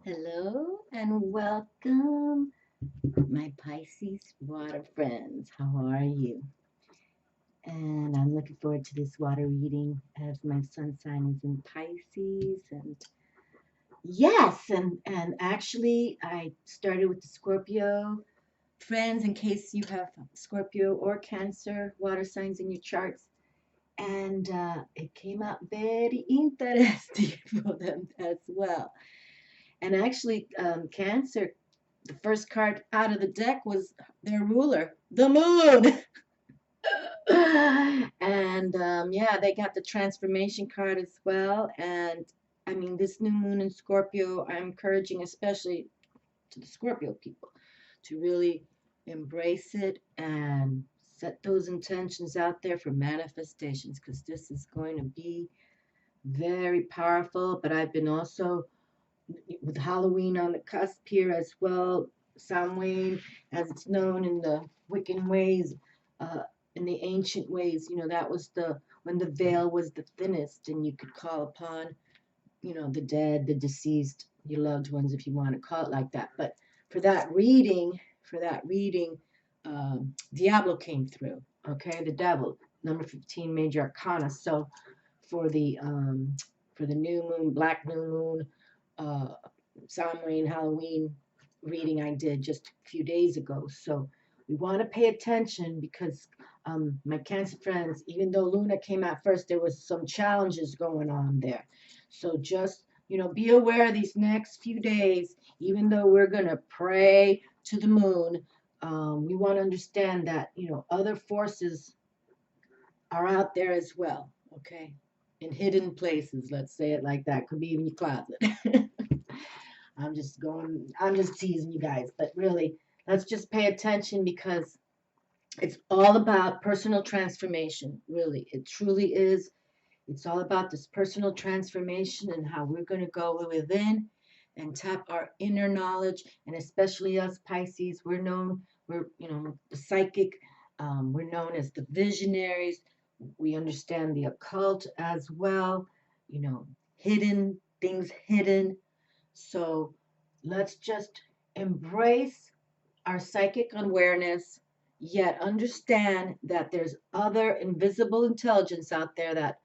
Hello and welcome, my Pisces water friends. How are you? And I'm looking forward to this water reading as my sun sign is in Pisces. And yes, and actually, I started with the Scorpio friends in case you have Scorpio or Cancer water signs in your charts. And it came out very interesting for them as well. And actually, Cancer, the first card out of the deck was their ruler, the moon. And yeah, they got the transformation card as well. And I mean, this new moon in Scorpio, I'm encouraging, especially to the Scorpio people, to really embrace it and set those intentions out there for manifestations because this is going to be very powerful. But I've been also with Halloween on the cusp here as well, Samhain, as it's known in the Wiccan ways, in the ancient ways, that was when the veil was the thinnest and you could call upon, the dead, the deceased, your loved ones, if you want to call it like that. But for that reading, Diablo came through, okay, the devil, number 15, major arcana. So for the new moon, black new moon, uh, Samhain, Halloween reading I did just a few days ago. So we want to pay attention because my Cancer friends, even though Luna came out first, there was some challenges going on there. So just, be aware these next few days, even though we're going to pray to the moon, we want to understand that, other forces are out there as well, okay? In hidden places, let's say it like that. Could be in your closet. I'm just teasing you guys, but really, let's just pay attention because it's all about personal transformation, really. It truly is. It's all about this personal transformation and how we're going to go within and tap our inner knowledge. And especially us Pisces, we're, the psychic, we're known as the visionaries. We understand the occult as well, hidden, things hidden. So let's just embrace our psychic awareness, yet understand that there's other invisible intelligence out there that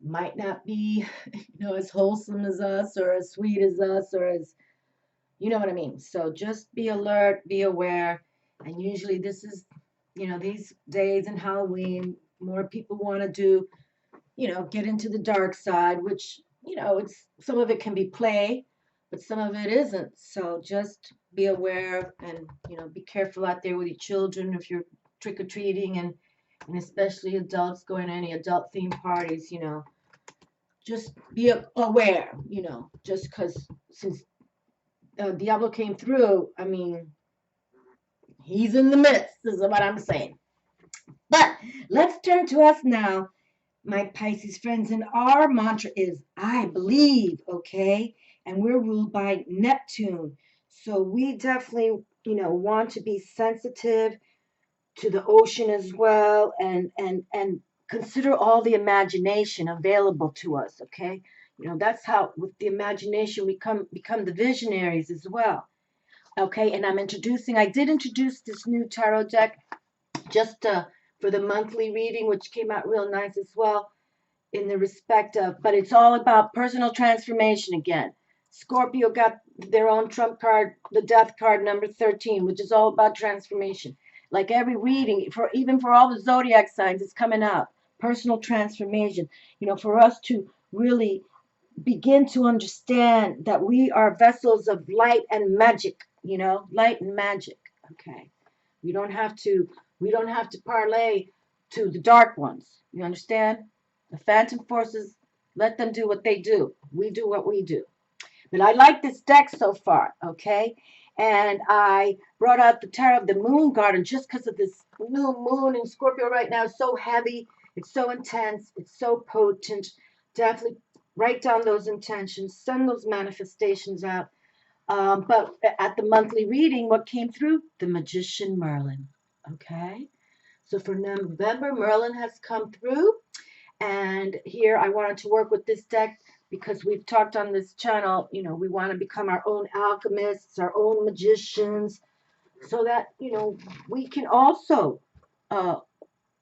might not be, as wholesome as us or as sweet as us or as, you know what I mean? So just be alert, be aware. And usually this is, these days in Halloween, more people want to do, get into the dark side, which, it's some of it can be play, but some of it isn't. So just be aware and, be careful out there with your children if you're trick or treating and especially adults going to any adult themed parties, just be aware, just because since Diablo came through, I mean, he's in the midst, is what I'm saying. But let's turn to us now, my Pisces friends, and our mantra is I believe, okay? And we're ruled by Neptune. So we definitely, want to be sensitive to the ocean as well and consider all the imagination available to us, okay? That's how with the imagination we become the visionaries as well. Okay, and I did introduce this new tarot deck just for the monthly reading, which came out real nice as well in the respect of, but it's all about personal transformation again. Scorpio got their own trump card, the death card number 13, which is all about transformation. Like every reading, even for all the zodiac signs, it's coming out. Personal transformation. For us to really begin to understand that we are vessels of light and magic, light and magic. Okay. We don't have to parlay to the dark ones. You understand? The phantom forces, let them do what they do. We do what we do. But I like this deck so far, okay? And I brought out the Tarot of the Moon Garden just because of this new moon in Scorpio right now. It's so heavy, it's so intense, it's so potent. Definitely write down those intentions, send those manifestations out. But at the monthly reading, what came through? The Magician Merlin, okay? So for November, Merlin has come through. And here I wanted to work with this deck because we've talked on this channel, you know, we want to become our own alchemists, our own magicians, so that, you know, we can also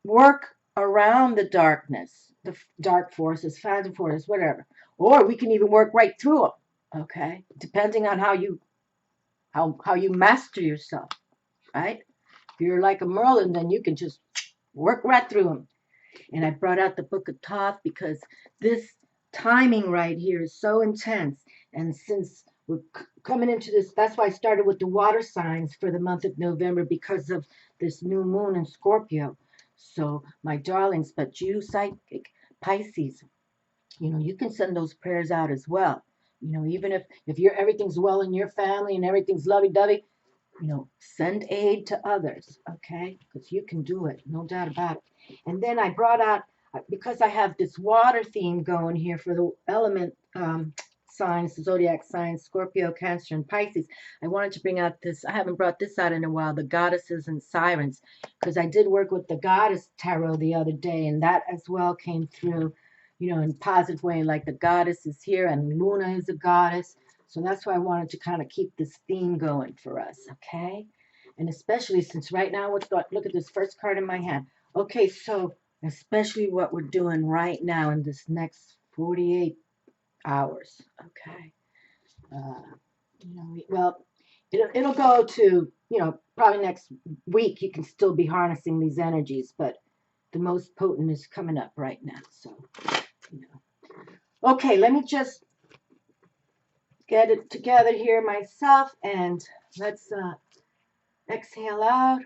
work around the darkness, the dark forces, phantom forces, whatever. Or we can even work right through them, okay? Depending on how you master yourself, right? If you're like a Merlin, then you can just work right through them. And I brought out the Book of Thoth because this timing right here is so intense. And since we're coming into this, that's why I started with the water signs for the month of November, because of this new moon in Scorpio. So, my darlings, but you psychic Pisces, you know, you can send those prayers out as well. You know, even if you're everything's well in your family and everything's lovey-dovey, you know, send aid to others, okay? Because you can do it, no doubt about it. And then I brought out, because I have this water theme going here for the element signs, the zodiac signs, Scorpio, Cancer, and Pisces, I wanted to bring out this, I haven't brought this out in a while, the goddesses and sirens, because I did work with the goddess tarot the other day, and that as well came through, you know, in a positive way, like the goddess is here, and Luna is a goddess. So that's why I wanted to kind of keep this theme going for us, okay? And especially since right now, look at this first card in my hand. Okay, so especially what we're doing right now in this next 48 hours, okay? You know, well, it'll go to, you know, probably next week you can still be harnessing these energies, but the most potent is coming up right now, so, you know. Okay, let me just get it together here myself, and let's exhale out.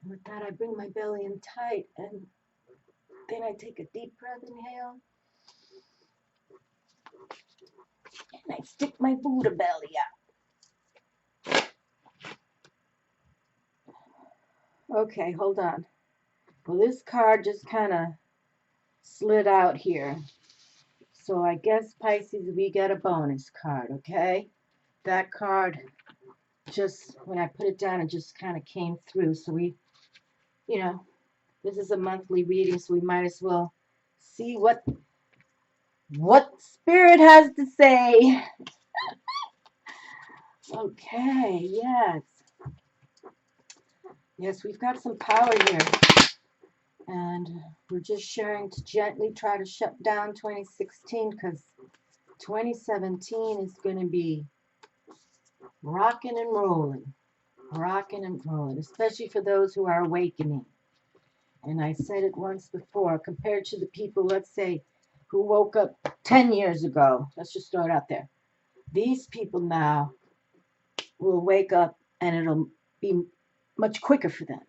With that, I bring my belly in tight, and then I take a deep breath, inhale, and I stick my Buddha belly out. Okay, hold on. Well, this card just kind of slid out here. So I guess, Pisces, we get a bonus card, okay? That card, just when I put it down, it just kind of came through. So we, you know, this is a monthly reading, so we might as well see what Spirit has to say. Okay, yes. Yes, we've got some power here. And we're just sharing to gently try to shut down 2016, because 2017 is going to be rocking and rolling. Rocking and rolling, especially for those who are awakening. And I said it once before, compared to the people, let's say, who woke up 10 years ago. Let's just throw it out there. These people now will wake up and it'll be much quicker for them,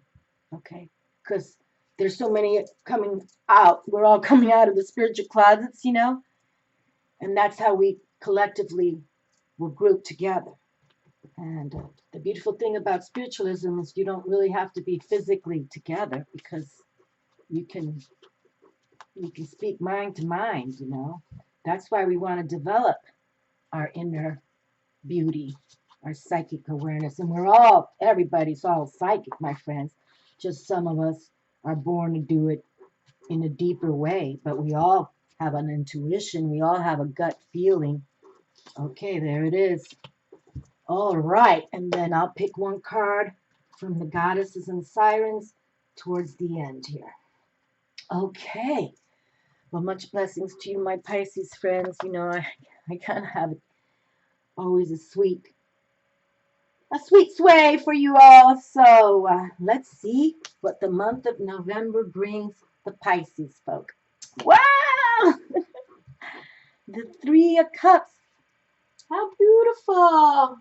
okay? Because there's so many coming out. We're all coming out of the spiritual closets, you know? And that's how we collectively will group together. And the beautiful thing about spiritualism is you don't really have to be physically together, because you can speak mind to mind, you know. That's why we want to develop our inner beauty, our psychic awareness. And everybody's all psychic, my friends. Just some of us are born to do it in a deeper way, but we all have an intuition. We all have a gut feeling. Okay, there it is. All right, and then I'll pick one card from the goddesses and sirens towards the end here. Okay. Well, much blessings to you, my Pisces friends. You know, I kind of have always a sweet sway for you all. So let's see what the month of November brings the Pisces folk. Wow! The Three of Cups. How beautiful.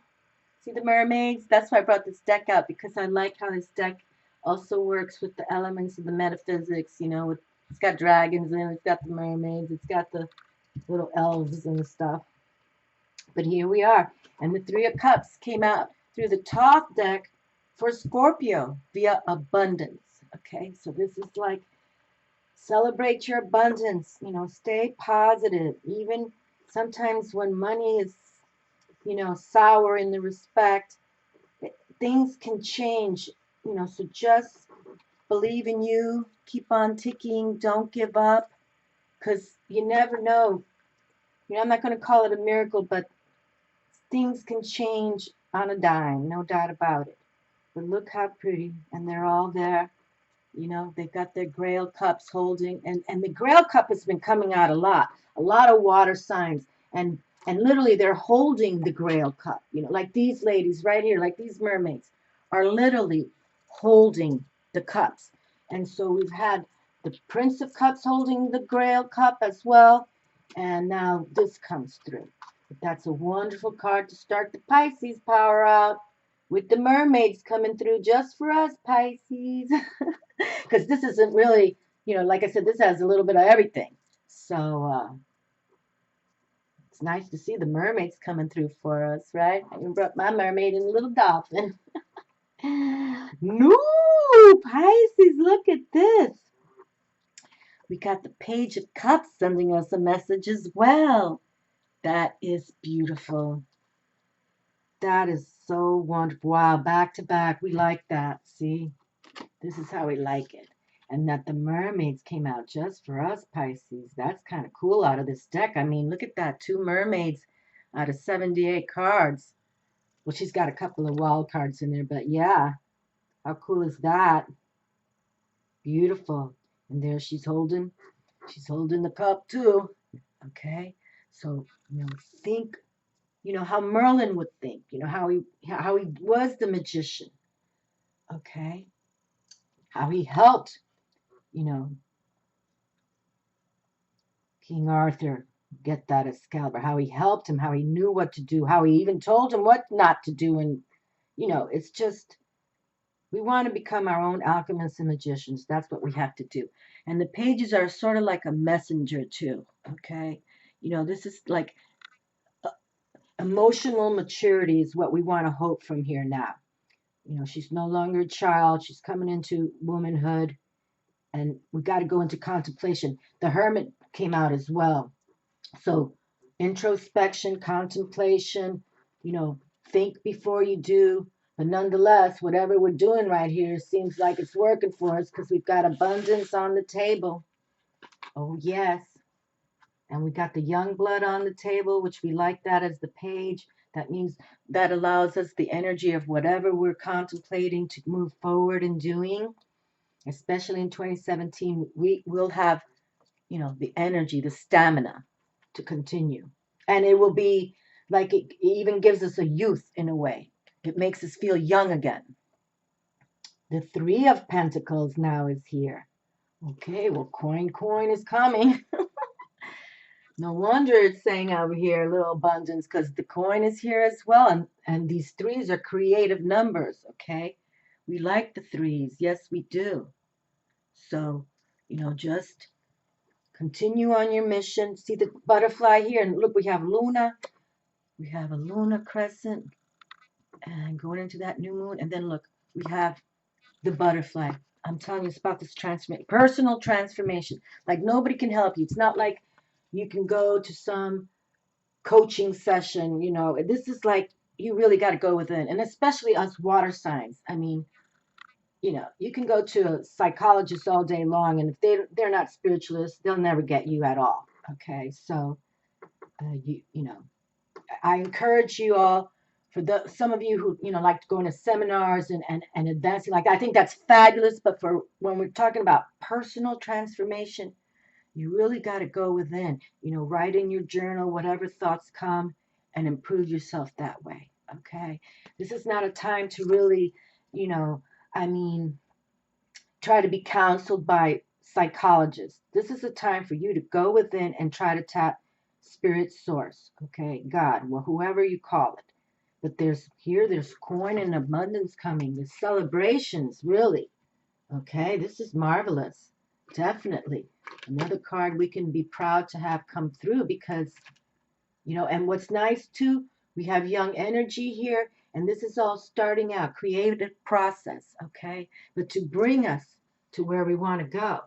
See the mermaids? That's why I brought this deck out, because I like how this deck also works with the elements of the metaphysics. You know, it's got dragons in it, it's got the mermaids, it's got the little elves and stuff. But here we are. And the Three of Cups came out through the Thoth deck for Scorpio via abundance. Okay, so this is like, celebrate your abundance. You know, stay positive. Even sometimes when money is, you know, sour in the respect, things can change, you know, so just believe in you, keep on ticking, don't give up, because you never know. You know, I'm not going to call it a miracle, but things can change on a dime, no doubt about it. But look how pretty, and they're all there. You know, they've got their grail cups holding, and the grail cup has been coming out a lot of water signs, and literally they're holding the grail cup. You know, like these ladies right here, like these mermaids, are literally holding the cups. And so we've had the Prince of Cups holding the grail cup as well, and now this comes through. But that's a wonderful card to start the Pisces power out, with the mermaids coming through just for us, Pisces. Because this isn't really, you know, like I said, this has a little bit of everything. So it's nice to see the mermaids coming through for us, right? I brought my mermaid and a little dolphin. No, Pisces, look at this. We got the Page of Cups sending us a message as well. That is beautiful. That is so wonderful. Wow, back to back. We like that. See, this is how we like it. And that the mermaids came out just for us, Pisces. That's kind of cool out of this deck. I mean, look at that. 2 mermaids out of 78 cards. Well, she's got a couple of wild cards in there, but yeah. How cool is that? Beautiful. And there she's holding the cup too. Okay. So, you know, think, you know, how Merlin would think, you know, how he was the magician. Okay. How he helped, you know, King Arthur get that Excalibur, how he helped him, how he knew what to do, how he even told him what not to do. And, you know, it's just, we want to become our own alchemists and magicians. That's what we have to do. And the pages are sort of like a messenger too, okay? You know, this is like emotional maturity is what we want to hope from here now. You know, she's no longer a child. She's coming into womanhood. And we got to go into contemplation. The Hermit came out as well. So introspection, contemplation, you know, think before you do. But nonetheless, whatever we're doing right here seems like it's working for us because we've got abundance on the table. Oh, yes. And we got the young blood on the table, which we like that as the page. That means that allows us the energy of whatever we're contemplating to move forward and doing. Especially in 2017, we will have, you know, the energy, the stamina to continue. And it will be like it even gives us a youth in a way. It makes us feel young again. The 3 of Pentacles now is here. Okay, well, coin is coming. No wonder it's saying over here, little abundance, because the coin is here as well. And these 3s are creative numbers, okay? We like the 3s. Yes, we do. So, you know, just continue on your mission. See the butterfly here? And look, we have Luna. We have a Luna crescent. And going into that new moon. And then look, we have the butterfly. I'm telling you, it's about this transformation, personal transformation. Like nobody can help you. It's not like you can go to some coaching session. You know, this is like you really got to go within. And especially us water signs. I mean, you know, you can go to a psychologist all day long, and if they're not spiritualists, they'll never get you at all. Okay, so you know, I encourage you all. For some of you who, you know, like to go into seminars and advancing, like I think that's fabulous. But for when we're talking about personal transformation, you really got to go within. You know, write in your journal whatever thoughts come and improve yourself that way. Okay, this is not a time to really, you know, I mean, try to be counseled by psychologists. This is a time for you to go within and try to tap spirit source, okay, God, well, whoever you call it. But there's coin and abundance coming. There's celebrations, really. Okay, this is marvelous. Definitely. Another card we can be proud to have come through because, you know, and what's nice too, we have young energy here, and this is all starting out, creative process, okay? But to bring us to where we want to go.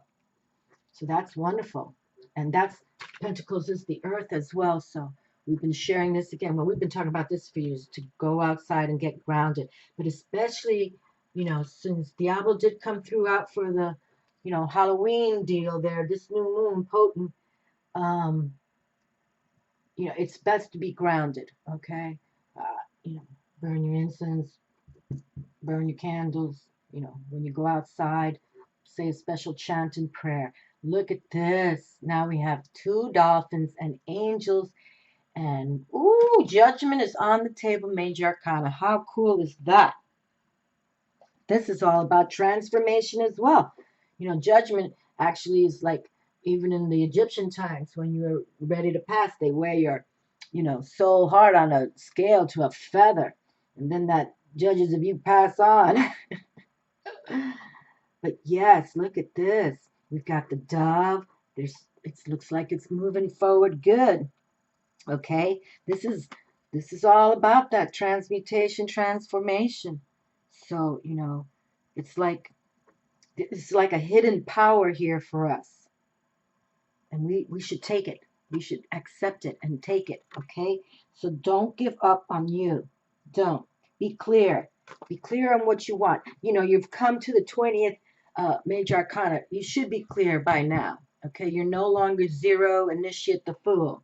So that's wonderful. And that's, Pentacles is the earth as well, so we've been sharing this again. Well, we've been talking about this for years, to go outside and get grounded. But especially, you know, since Diablo did come through out for the, you know, Halloween deal there, this new moon potent, You know, it's best to be grounded, okay? You know, burn your incense, burn your candles, you know, when you go outside, say a special chant and prayer. Look at this. Now we have two dolphins and angels, and ooh, judgment is on the table, major arcana. How cool is that? This is all about transformation as well. You know, judgment actually is like, even in the Egyptian times when you were ready to pass, they wear your, you know, soul heart on a scale to a feather. And then that judges if you pass on. But yes, look at this. We've got the dove. It looks like it's moving forward good. Okay? This is all about that transmutation, transformation. So, you know, it's like a hidden power here for us. And we should take it. We should accept it and take it. Okay? So don't give up on you. Don't. Be clear. Be clear on what you want. You know, you've come to the 20th major arcana. You should be clear by now. Okay? You're no longer zero, initiate, the fool.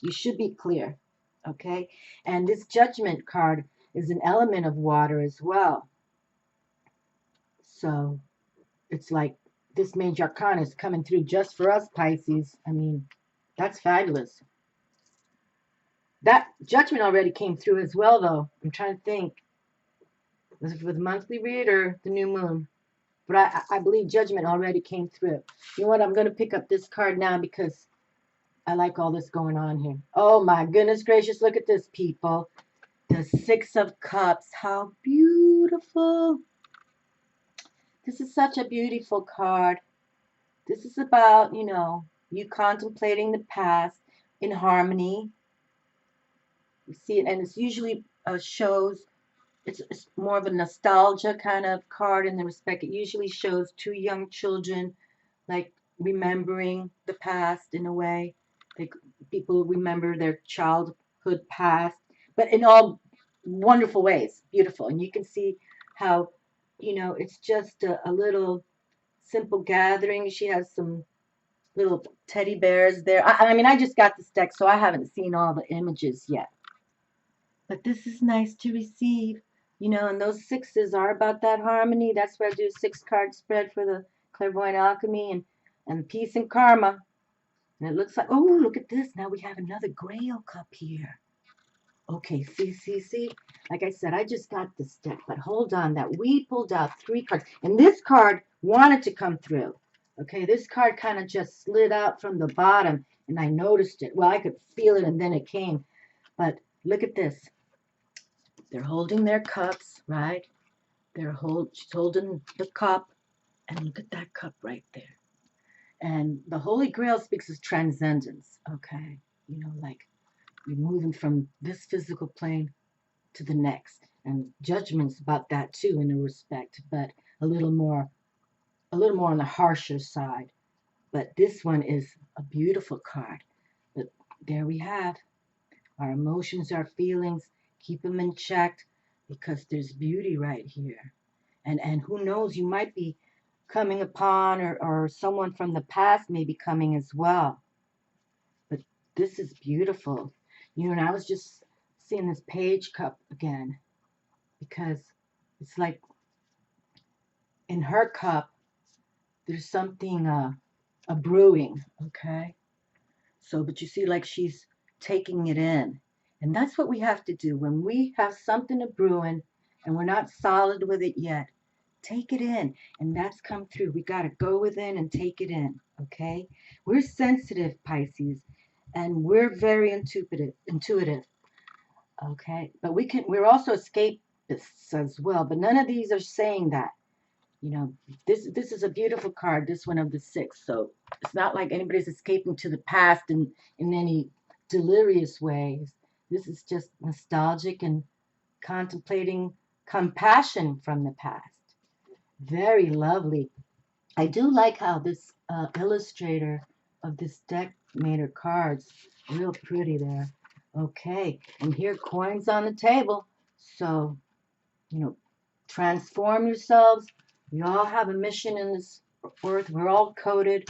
You should be clear. Okay? And this judgment card is an element of water as well. So it's like this major arcana is coming through just for us, Pisces. I mean, that's fabulous. That judgment already came through as well, though. I'm trying to think. Was it for the monthly read or the new moon? But I believe judgment already came through. You know what? I'm going to pick up this card now because I like all this going on here. Oh, my goodness gracious. Look at this, people. The Six of Cups. How beautiful. This is such a beautiful card. This is about, you know, you contemplating the past in harmony. You see it, and it's usually shows, it's more of a nostalgia kind of card in the respect. It usually shows two young children, like, remembering the past in a way. Like, people remember their childhood past, but in all wonderful ways, beautiful. And you can see how, you know, it's just a little simple gathering. She has some little teddy bears there. I mean, I just got this deck, so I haven't seen all the images yet. But this is nice to receive, you know, and those sixes are about that harmony. That's why I do a 6-card spread for the Clairvoyant Alchemy and peace and karma. And it looks like, oh, look at this. Now we have another Grail cup here. Okay, see. Like I said, I just got this deck, but hold on. That we pulled out 3 cards. And this card wanted to come through. Okay, this card kind of just slid out from the bottom, and I noticed it. Well, I could feel it, and then it came. But look at this. They're holding their cups, right? She's holding the cup, and look at that cup right there. And the Holy Grail speaks of transcendence, okay? You know, like you're moving from this physical plane to the next. And judgment's about that too, in a respect, but a little more on the harsher side. But this one is a beautiful card. But there we have our emotions, our feelings. Keep them in check because there's beauty right here. And who knows, you might be coming upon, or someone from the past may be coming as well. But this is beautiful. You know, and I was just seeing this page cup again because it's like in her cup, there's something, a brewing, okay? So, but you see, like she's taking it in. And that's what we have to do when we have something a brewing and we're not solid with it yet. Take it in, and that's come through. We got to go within and take it in, okay? We're sensitive, Pisces, and we're very intuitive, okay? But we're also escapists as well, but none of these are saying that. You know, this is a beautiful card, this one of the 6. So it's not like anybody's escaping to the past in any delirious ways. This is just nostalgic and contemplating compassion from the past. Very lovely. I do like how this illustrator of this deck made her cards. Real pretty there. Okay, and here coins on the table. So, you know, transform yourselves. We all have a mission in this earth. We're all coded.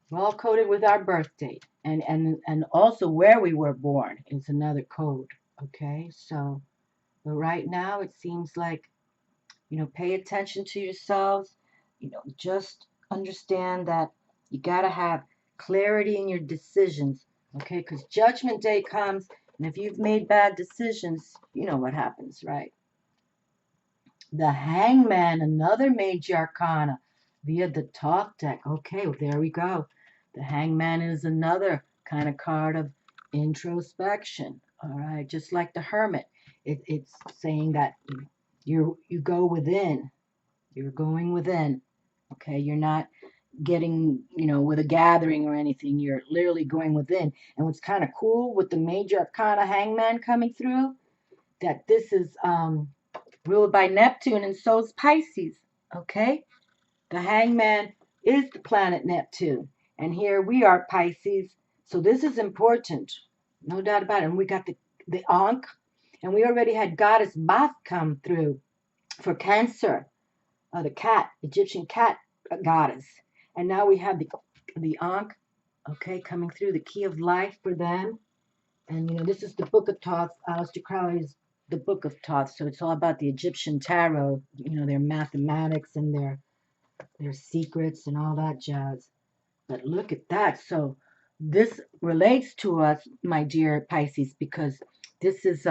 We're all coded with our birth date. And also where we were born is another code. Okay, so but right now it seems like, pay attention to yourselves. Just understand that you got to have clarity in your decisions. Okay, because Judgment Day comes, and if you've made bad decisions, you know what happens, right? The Hangman, another major arcana via the top deck. Okay, well, there we go. The Hangman is another kind of card of introspection. All right, just like the Hermit, it's saying that you go within. You're going within. Okay, you're not getting, with a gathering or anything. You're literally going within. And what's kind of cool with the major arcana Hangman coming through, that this is ruled by Neptune, and so is Pisces. Okay? The Hangman is the planet Neptune. And here we are, Pisces. So this is important. No doubt about it. And we got the Ankh. And we already had Goddess Bath come through for Cancer. The cat, Egyptian cat goddess. And now we have the Ankh, okay, coming through, the key of life for them. And, this is the Book of Thoth. Aleister Crowley's the Book of Thoth. So it's all about the Egyptian tarot, their mathematics and their secrets and all that jazz. But look at that. So this relates to us, my dear Pisces, because this is,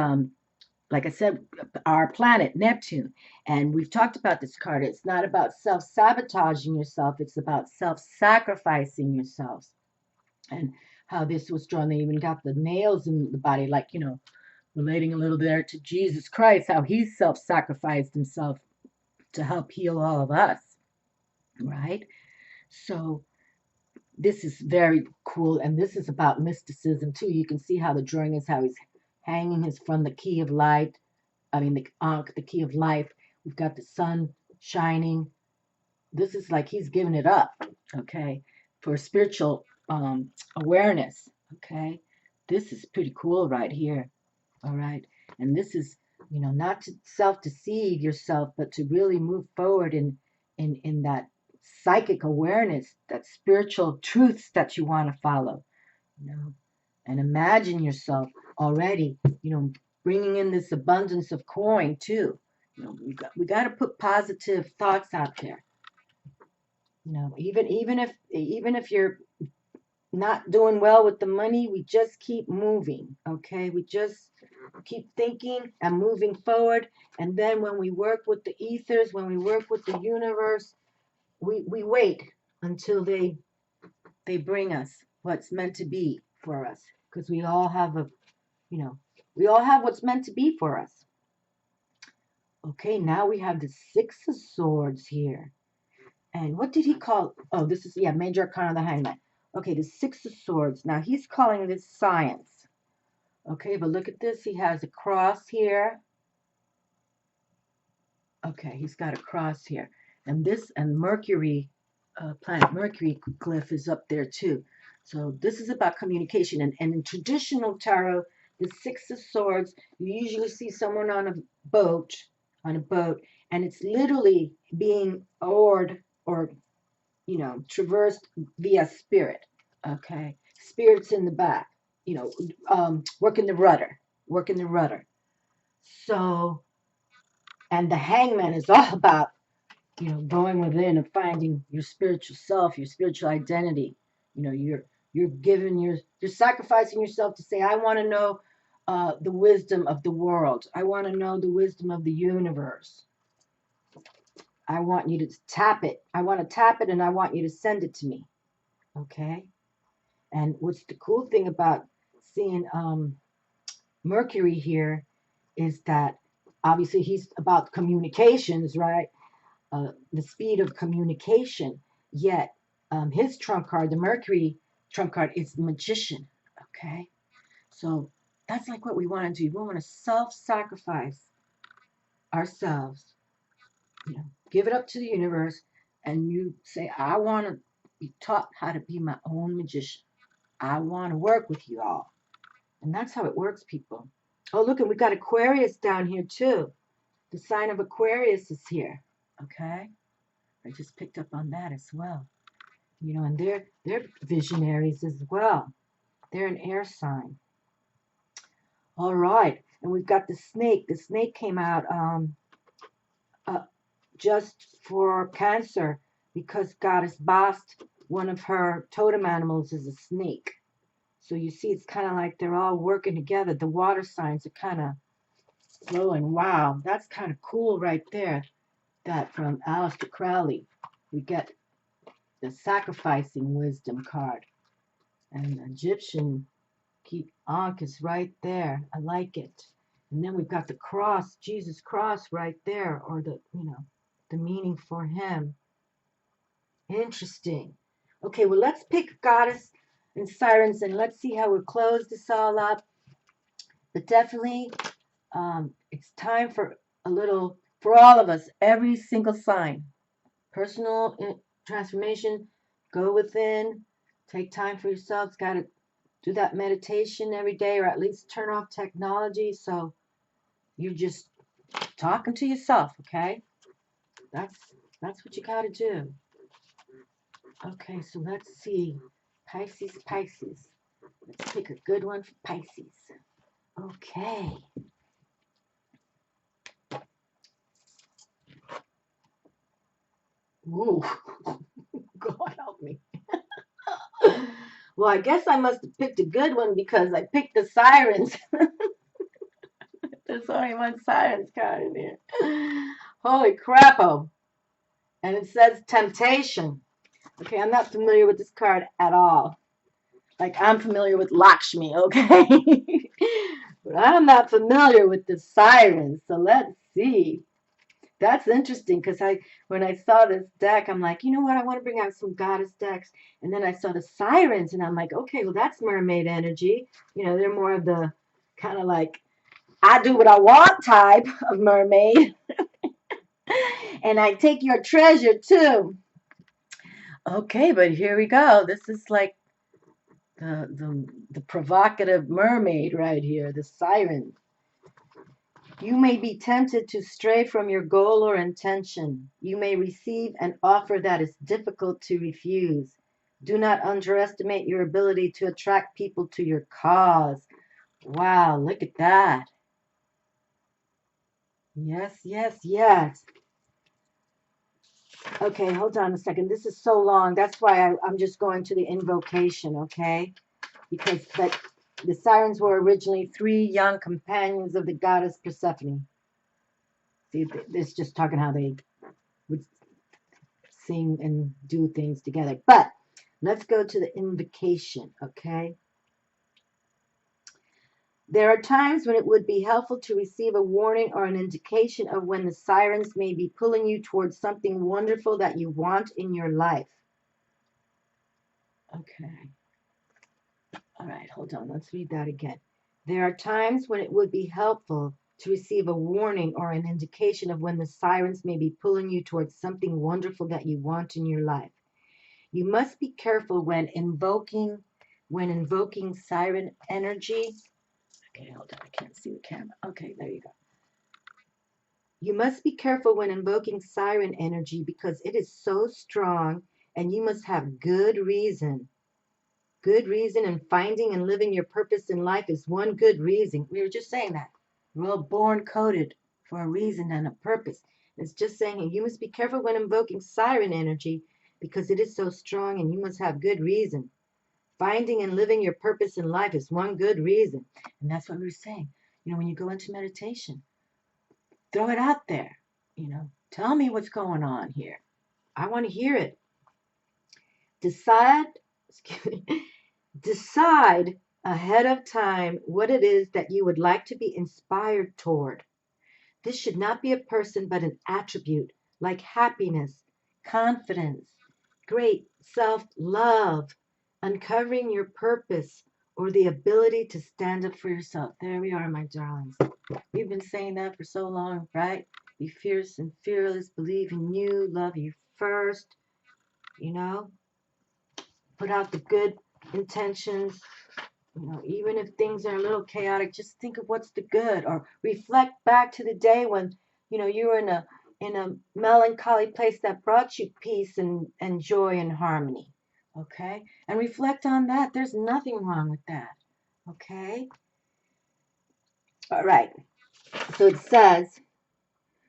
like I said, our planet, Neptune. And we've talked about this card. It's not about self-sabotaging yourself. It's about self-sacrificing yourselves. And how this was drawn. They even got the nails in the body, like, relating a little there to Jesus Christ, how he self-sacrificed himself to help heal all of us, right? So this is very cool. And this is about mysticism, too. You can see how the drawing is, how he's hanging from the key of light. The Ankh, the key of life. We've got the sun shining. This is like he's giving it up, okay, for spiritual awareness, okay. This is pretty cool right here, all right. And this is, not to self-deceive yourself, but to really move forward in that psychic awareness, that spiritual truths that you want to follow, and imagine yourself already, bringing in this abundance of coin too. We got to put positive thoughts out there. Even if you're not doing well with the money, we just keep moving. Okay, we just keep thinking and moving forward. And then when we work with the ethers, when we work with the universe, we wait until they bring us what's meant to be for us, because we all have we all have what's meant to be for us. Okay, now we have the Six of Swords here. And what did he call? Oh, this is, Major Arcana of the Hangman. Okay, the Six of Swords. Now, he's calling this science. Okay, but look at this. He has a cross here. Okay, he's got a cross here. And Mercury, planet Mercury glyph is up there too. So this is about communication. And in traditional tarot, the Six of Swords, you usually see someone on a boat, and it's literally being oared or, traversed via spirit. Okay, spirits in the back, working the rudder. So, and the Hangman is all about, going within and finding your spiritual self, your spiritual identity. You're sacrificing yourself to say, I want to know the wisdom of the world. I want to know the wisdom of the universe. I want you to tap it. I want to tap it, and I want you to send it to me. Okay? And what's the cool thing about seeing Mercury here is that obviously he's about communications, right? The speed of communication. Yet his trump card, the Mercury trump card, is the Magician. Okay? So that's like what we want to do. We want to self-sacrifice ourselves, give it up to the universe, and you say, I want to be taught how to be my own magician. I want to work with you all. And that's how it works, people. Oh, look, and we got Aquarius down here too. The sign of Aquarius is here. Okay? I just picked up on that as well. And they're visionaries as well. They're an air sign. All right. And we've got the snake. The snake came out just for Cancer because Goddess Bast, one of her totem animals is a snake. So you see, it's kind of like they're all working together. The water signs are kind of flowing. Wow, that's kind of cool right there. That from Aleister Crowley. We get the sacrificing wisdom card. And the Egyptian keep Ankh is right there. I like it. And then we've got the cross, Jesus cross right there, or the, the meaning for him. Interesting. Okay, well, let's pick Goddess and Sirens and let's see how we close this all up. But definitely, it's time for a little, for all of us, every single sign. Personal transformation, go within, take time for yourselves, got to do that meditation every day, or at least turn off technology so you're just talking to yourself, okay? That's what you got to do. Okay, so let's see. Pisces. Let's pick a good one for Pisces. Okay. Ooh. God help me. Well, I guess I must have picked a good one because I picked the Sirens. There's only one Sirens card in here. Holy crap-o. And it says temptation. Okay, I'm not familiar with this card at all. Like, I'm familiar with Lakshmi, okay? But I'm not familiar with the Sirens. So let's see. That's interesting because when I saw this deck, I'm like, you know what? I want to bring out some goddess decks. And then I saw the Sirens, and I'm like, okay, well, that's mermaid energy. They're more of the kind of like, I do what I want type of mermaid. And I take your treasure too. Okay, but here we go. This is like the provocative mermaid right here, the Siren. You may be tempted to stray from your goal or intention. You may receive an offer that is difficult to refuse. Do not underestimate your ability to attract people to your cause. Wow, look at that. Yes. Okay, hold on a second. This is so long. That's why I'm just going to the invocation, okay? Because the Sirens were originally 3 young companions of the goddess Persephone. See, this is just talking how they would sing and do things together. But let's go to the invocation, okay? There are times when it would be helpful to receive a warning or an indication of when the Sirens may be pulling you towards something wonderful that you want in your life. Okay. All right, hold on. Let's read that again. There are times when it would be helpful to receive a warning or an indication of when the Sirens may be pulling you towards something wonderful that you want in your life. You must be careful when invoking siren energy. Okay, hold on. I can't see the camera. Okay, there you go. You must be careful when invoking siren energy because it is so strong and you must have good reason. Good reason, and finding and living your purpose in life is one good reason. We were just saying that. We're all born coded for a reason and a purpose. It's just saying you must be careful when invoking siren energy because it is so strong and you must have good reason. Finding and living your purpose in life is one good reason. And that's what we were saying. When you go into meditation, throw it out there. Tell me what's going on here. I want to hear it. Decide ahead of time what it is that you would like to be inspired toward. This should not be a person, but an attribute like happiness, confidence, great self-love, uncovering your purpose, or the ability to stand up for yourself. There we are, my darlings. We've been saying that for so long, right? Be fierce and fearless, believe in you, love you first, put out the good intentions. Even if things are a little chaotic, just think of what's the good, or reflect back to the day when, you were in a melancholy place that brought you peace and joy and harmony. Okay? And reflect on that. There's nothing wrong with that. Okay? All right. So it says,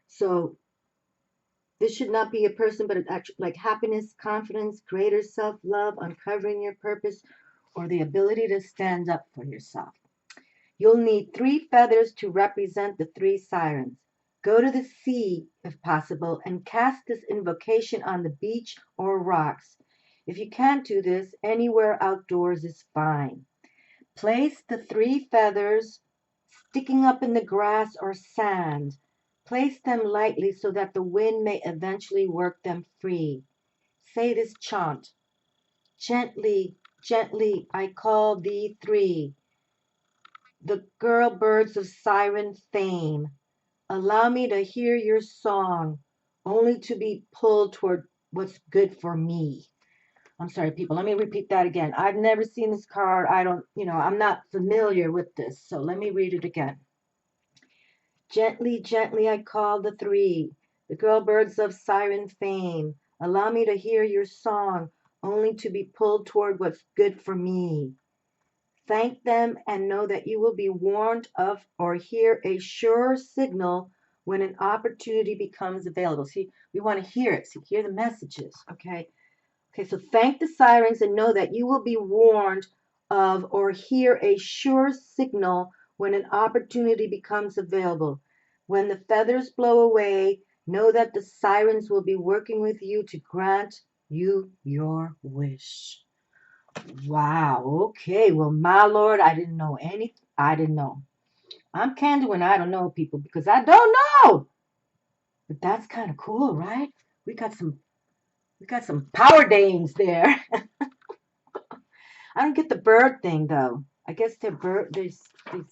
so this should not be a person, but actually like happiness, confidence, greater self-love, uncovering your purpose, or the ability to stand up for yourself. You'll need 3 feathers to represent the 3 sirens. Go to the sea, if possible, and cast this invocation on the beach or rocks. If you can't do this, anywhere outdoors is fine. Place the 3 feathers sticking up in the grass or sand. Place them lightly so that the wind may eventually work them free. Say this chant. Gently, gently, I call thee 3. The girl birds of siren fame. Allow me to hear your song, only to be pulled toward what's good for me. I'm sorry, people. Let me repeat that again. I've never seen this card. I don't, I'm not familiar with this. So let me read it again. Gently, gently I call the 3, the girl birds of siren fame. Allow me to hear your song, only to be pulled toward what's good for me. Thank them and know that you will be warned of or hear a sure signal when an opportunity becomes available. See, we want to hear it. See, hear the messages, okay? Okay, so thank the sirens and know that you will be warned of or hear a sure signal when an opportunity becomes available. When the feathers blow away, know that the sirens will be working with you to grant you your wish. Wow, okay. Well, my Lord, I didn't know anything. I didn't know. I'm candid when I don't know people because I don't know. But that's kind of cool, right? We got some power dames there. I don't get the bird thing though. I guess they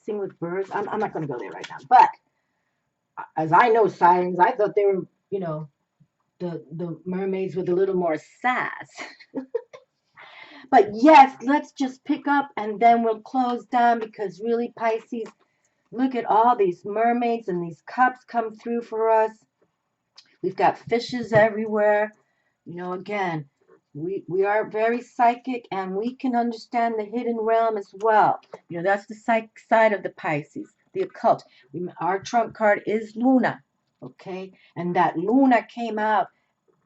sing with birds. I'm not going to go there right now. But as I know sirens, I thought they were, the mermaids with a little more sass. But yes, let's just pick up and then we'll close down because really, Pisces, look at all these mermaids and these cups come through for us. We've got fishes everywhere. Again, we are very psychic and we can understand the hidden realm as well. That's the psychic side of the Pisces, the occult. Our trump card is Luna, okay? And that Luna came out,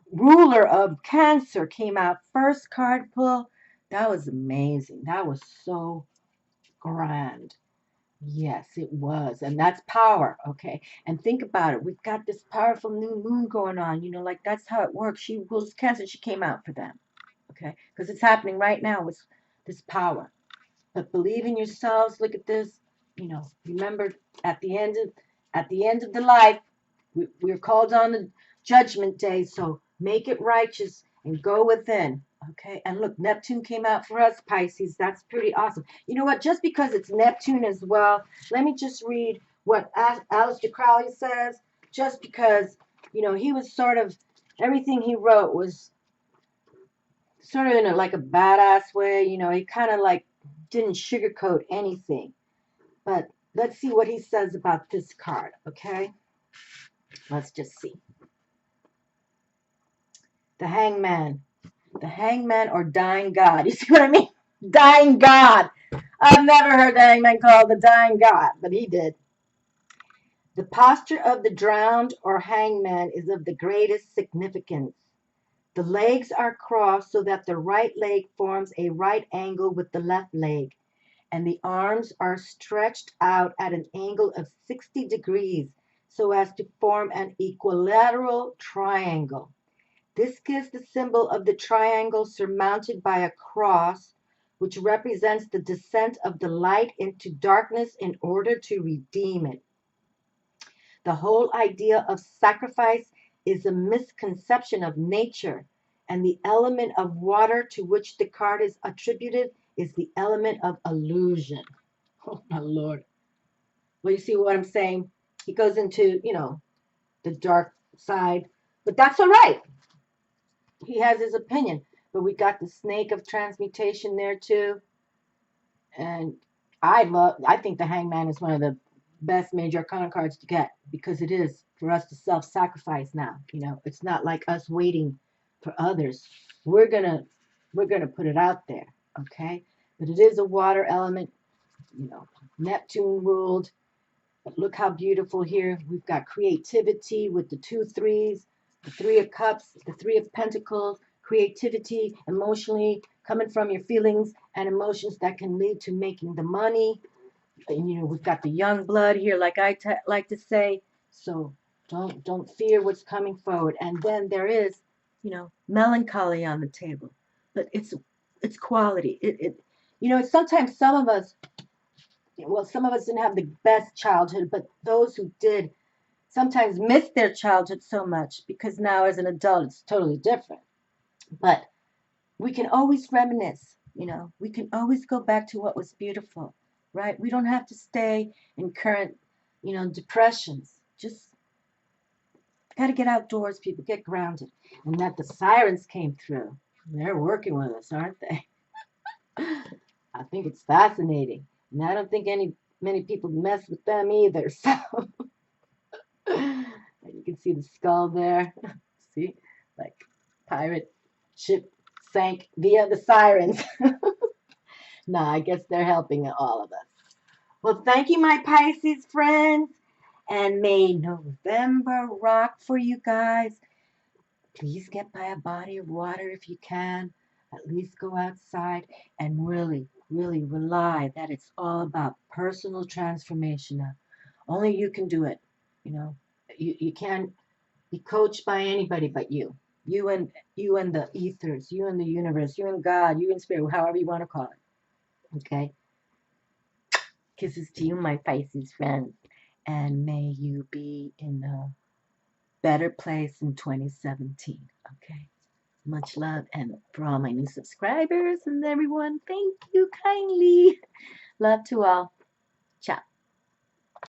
ruler of Cancer came out, first card pull. That was amazing. That was so grand. Yes, it was. And that's power, okay? And think about it. We've got this powerful new moon going on. Like that's how it works. She rules Cancer. She came out for them, okay? Because it's happening right now with this power. But believe in yourselves. Look at this. Remember at the end of the life, we're called on the judgment day. So make it righteous and go within. Okay, and look, Neptune came out for us, Pisces. That's pretty awesome. You know what? Just because it's Neptune as well, let me just read what Aleister Crowley says. Just because, he was sort of, everything he wrote was sort of in like a badass way. He kind of like didn't sugarcoat anything. But let's see what he says about this card, okay? Let's just see. The Hangman. The Hangman or Dying God. You see what I mean? Dying God. I've never heard the Hangman called the Dying God, but he did. The posture of the drowned or hangman is of the greatest significance. The legs are crossed so that the right leg forms a right angle with the left leg, and the arms are stretched out at an angle of 60 degrees so as to form an equilateral triangle. This gives the symbol of the triangle surmounted by a cross, which represents the descent of the light into darkness in order to redeem it. The whole idea of sacrifice is a misconception of nature, and the element of water to which the card is attributed is the element of illusion. Oh, my Lord. Well, you see what I'm saying? He goes into, the dark side, but that's all right. He has his opinion, but we got the snake of transmutation there too. And I think the Hangman is one of the best major arcana cards to get because it is for us to self-sacrifice now. It's not like us waiting for others. We're gonna we're going to put it out there, okay? But it is a water element, you know, Neptune ruled. But look how beautiful here. We've got creativity with the 2 3s, the 3 of Cups, the 3 of Pentacles, creativity, emotionally coming from your feelings and emotions that can lead to making the money. And, you know, we've got the young blood here, like I like to say. So don't fear what's coming forward. And then there is, you know, melancholy on the table, but it's quality. You know, sometimes some of us, well, some of us didn't have the best childhood, but those who did sometimes miss their childhood so much because now as an adult it's totally different. But we can always reminisce, you know, we can always go back to what was beautiful, right? We don't have to stay in current, you know, depressions. Just got to get outdoors, people, get grounded. And that the sirens came through. They're working with us, aren't they? I think it's fascinating. And I don't think many people mess with them either. So you can see the skull there. See? Like pirate ship sank via the sirens. No, I guess they're helping all of us. Well, thank you, my Pisces friends. And may November rock for you guys. Please get by a body of water if you can. At least go outside and really, really rely that it's all about personal transformation. Now, only you can do it. You know, you can't be coached by anybody but you. You and the ethers, you and the universe, you and God, you and spirit, however you want to call it. Okay? Kisses to you, my Pisces friends. And may you be in a better place in 2017. Okay? Much love. And for all my new subscribers and everyone, thank you kindly. Love to all. Ciao.